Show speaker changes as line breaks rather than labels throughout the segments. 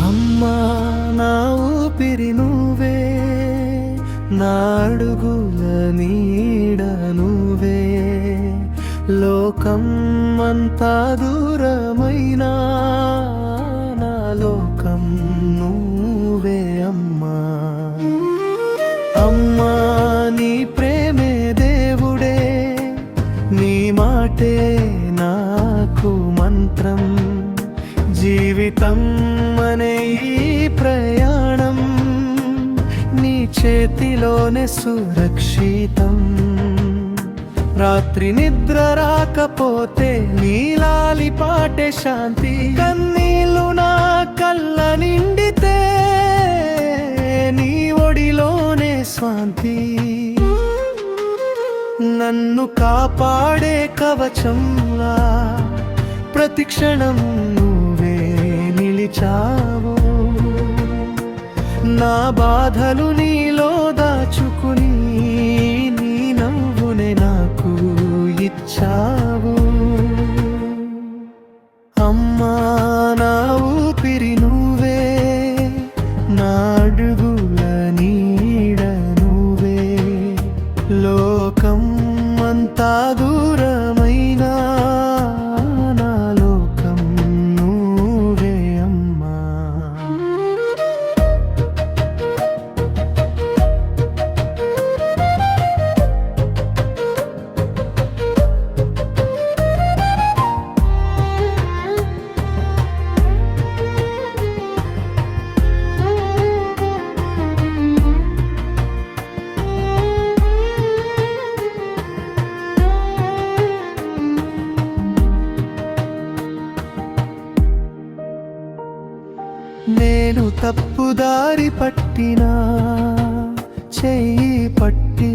అమ్మా నా ఊపిరి నువ్వే, నా అడుగుల నీడ నువ్వే, లోకం అంతా దూరమైనా నా లోకం నువ్వే అమ్మా. అమ్మా నీ ప్రేమే దేవుడే, నీ మాటే నాకు మంత్రం, జీవితం అనే ఈ ప్రయాణం నీ చేతిలోనే సురక్షితం. రాత్రి నిద్ర రాకపోతే నీలాలి పాటే శాంతి, కన్నీళ్ళు నా కళ్ళ నిండితే నీ ఒడిలోనే స్వాంతి. నన్ను కాపాడే కవచంలా ప్రతి క్షణం నువ్వే నిలిచావు, నా బాధలు నీలో దాచుకుని నీ నవ్వునే నాకు ఇచ్చావు. అమ్మా నా ఊపిరి నువ్వే, నా అడుగుల నీడ నువ్వే, లోకం అంతా దూరమైనా నా లోకం నువ్వే అమ్మా. నేను తప్పుదారి పట్టినా చెయ్యి పట్టి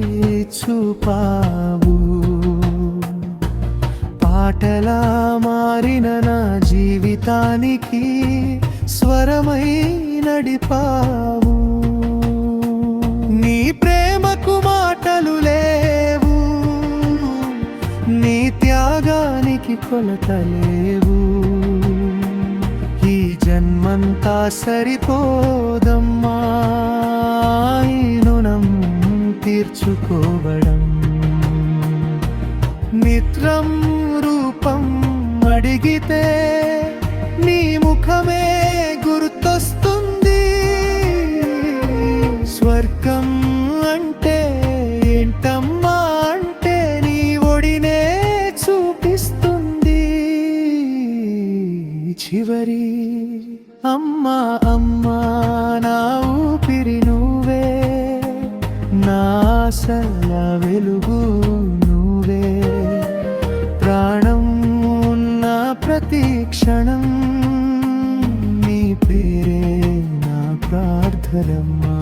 చూపావు, పాటలా మారిన నా జీవితానికి స్వరమై నడిపావు. నీ ప్రేమకు మాటలు లేవు, నీ త్యాగానికి కొలతలేవు, ఈ జన్మంతా సరిపోదమ్మా ఈ రుణం తీర్చుకోవడం. మిత్రం రూపం అడిగితే నీ ముఖమే గుర్తొస్తుంది, స్వర్గం అంటే ఏంటమ్మా అంటే నీ ఒడినే చూపిస్తుంది. చివరి అమ్మా అమ్మా నా ఊపిరి నువ్వే, నా ఆశల వెలుగు నువ్వే, ప్రాణం ఉన్న ప్రతి క్షణం నీ పేరే నా ప్రార్థనమ్మా.